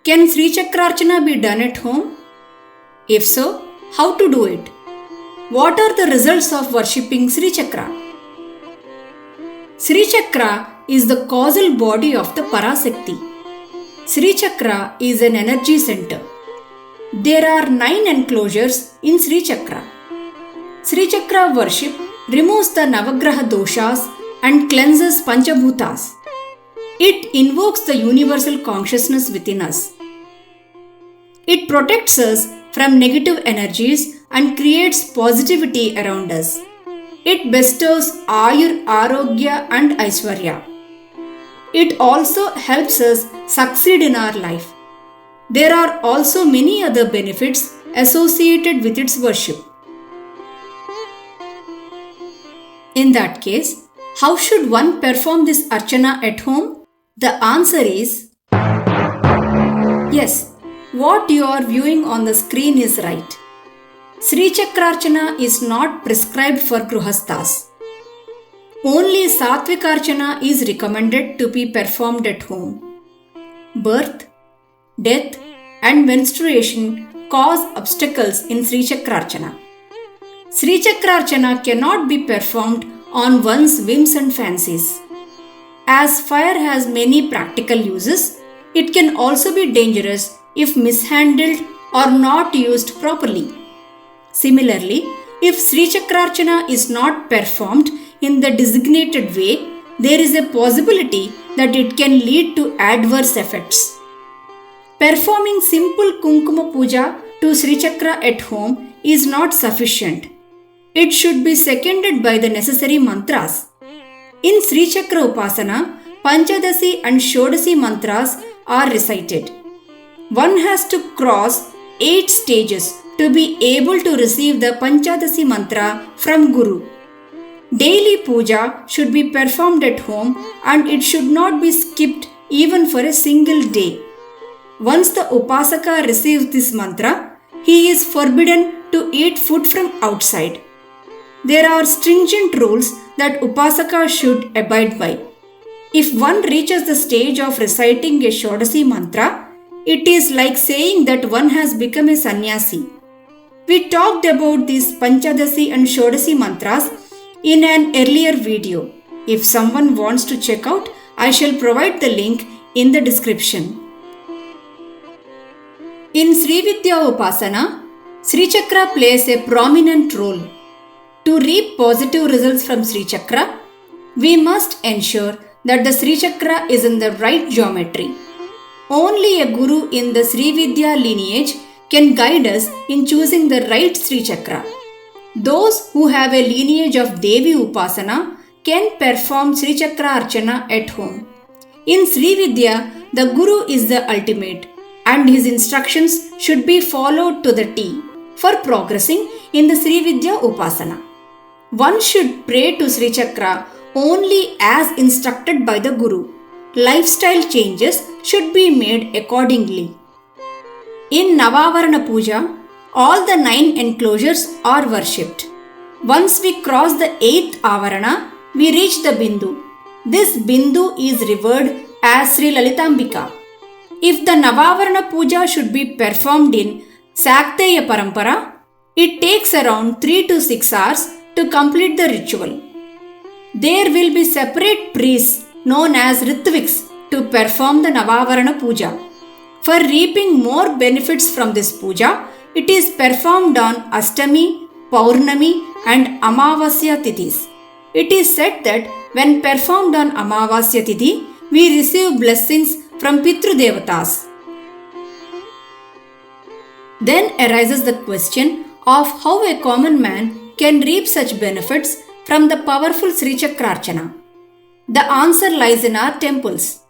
Can Sri Chakraarchana be done at home? If so, how to do it? What are the results of worshipping Sri Chakra? Sri Chakra is the causal body of the Parasakti. Sri Chakra is an energy center. There are 9 enclosures in Sri Chakra. Sri Chakra worship removes the Navagraha doshas and cleanses Panchabhutas. It invokes the universal consciousness within us. It protects us from negative energies and creates positivity around us. It bestows Ayur, Arogya and Aishwarya. It also helps us succeed in our life. There are also many other benefits associated with its worship. In that case, how should one perform this archana at home? The answer is yes. What you are viewing on the screen is right. Sri Chakraarchana is not prescribed for Gruhasthas. Only Satvikarchana is recommended to be performed at home. Birth, death and menstruation cause obstacles in Sri Chakraarchana. Sri Chakraarchana cannot be performed on one's whims and fancies. As fire has many practical uses, it can also be dangerous if mishandled or not used properly. Similarly, if Sri Chakraarchana is not performed in the designated way, there is a possibility that it can lead to adverse effects. Performing simple Kumkuma Puja to Sri Chakra at home is not sufficient. It should be seconded by the necessary mantras. In Sri Chakra Upasana, Panchadasi and Shodasi mantras are recited. One has to cross 8 stages to be able to receive the Panchadasi mantra from Guru. Daily puja should be performed at home and it should not be skipped even for a single day. Once the Upasaka receives this mantra, he is forbidden to eat food from outside. There are stringent rules that Upasaka should abide by. If one reaches the stage of reciting a Shodasi mantra, it is like saying that one has become a sannyasi. We talked about these Panchadasi and Shodasi mantras in an earlier video. If someone wants to check out, I shall provide the link in the description. In Sri Vidya Upasana, Sri Chakra plays a prominent role. To reap positive results from Sri Chakra, we must ensure that the Sri Chakra is in the right geometry. Only a Guru in the Sri Vidya lineage can guide us in choosing the right Sri Chakra. Those who have a lineage of Devi Upasana can perform Sri Chakra Archana at home. In Sri Vidya, the Guru is the ultimate and his instructions should be followed to the T for progressing in the Sri Vidya Upasana. One should pray to Sri Chakra only as instructed by the Guru. Lifestyle changes should be made accordingly. In Navavarana Puja, all the 9 enclosures are worshipped. Once we cross the 8th Avarana, we reach the Bindu. This Bindu is revered as Sri Lalitambika. If the Navavarana Puja should be performed in Sakteya Parampara, it takes around 3 to 6 hours to complete the ritual. There will be separate priests known as Ritviks to perform the Navavarana Puja. For reaping more benefits from this puja, it is performed on Ashtami, Paurnami and Amavasya Tithis. It is said that when performed on Amavasya Tithi, we receive blessings from Pitru Devatas. Then arises the question of how a common man can reap such benefits from the powerful Sri Chakraarchana. The answer lies in our temples.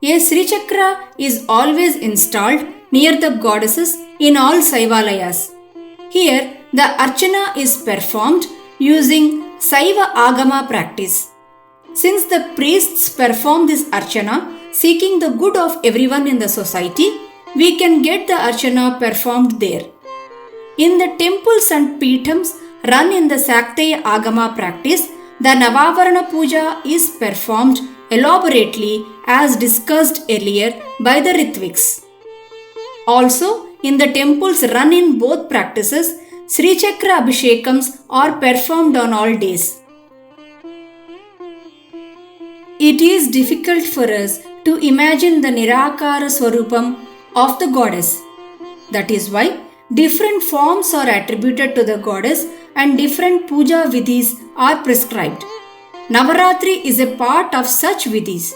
A Sri Chakra is always installed near the goddesses in all Saivalayas. Here, the Archana is performed using Saiva Agama practice. Since the priests perform this Archana seeking the good of everyone in the society, we can get the Archana performed there. In the temples and Peethams run in the Sakteya Agama practice, the Navavarana Puja is performed elaborately as discussed earlier by the Ritviks. Also, in the temples run in both practices, Sri Chakra Abhishekams are performed on all days. It is difficult for us to imagine the Nirakara Swarupam of the goddess. That is why different forms are attributed to the goddess and different puja vidhis are prescribed. Navaratri is a part of such vidhis.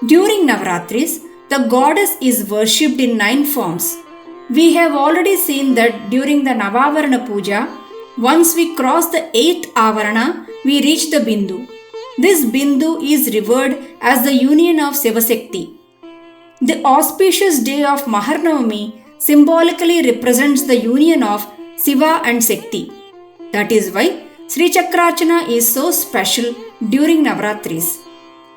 During Navaratris, the goddess is worshipped in 9 forms. We have already seen that during the Navavarana puja, once we cross the 8th avarana, we reach the Bindu. This Bindu is revered as the union of Shivashakti. The auspicious day of Maharnavami symbolically represents the union of Shiva and Shakti. That is why Sri Chakraarchana is so special during Navaratris.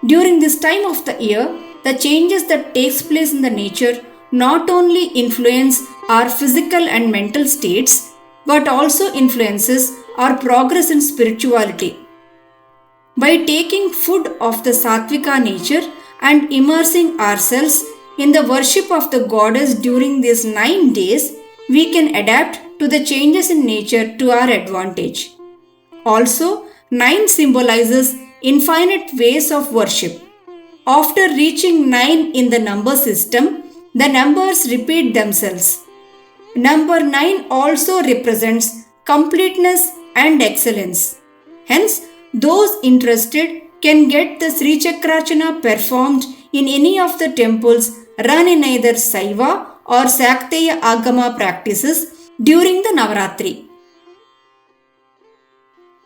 During this time of the year, the changes that takes place in the nature not only influence our physical and mental states, but also influences our progress in spirituality. By taking food of the Sattvika nature and immersing ourselves in the worship of the goddess during these 9 days, we can adapt to the changes in nature to our advantage. Also, 9 symbolizes infinite ways of worship. After reaching 9 in the number system, the numbers repeat themselves. Number 9 also represents completeness and excellence. Hence, those interested can get the Sri Chakraarchana performed in any of the temples run in either Saiva or Sakteya Agama practices during the Navaratri.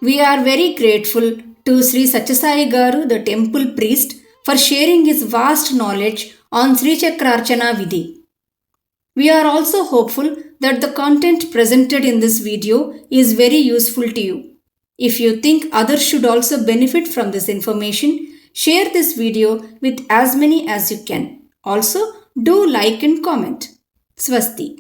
We are very grateful to Sri Satyasai Garu, the temple priest, for sharing his vast knowledge on Sri Chakraarchana Vidhi. We are also hopeful that the content presented in this video is very useful to you. If you think others should also benefit from this information, share this video with as many as you can. Also, do like and comment. Swasti.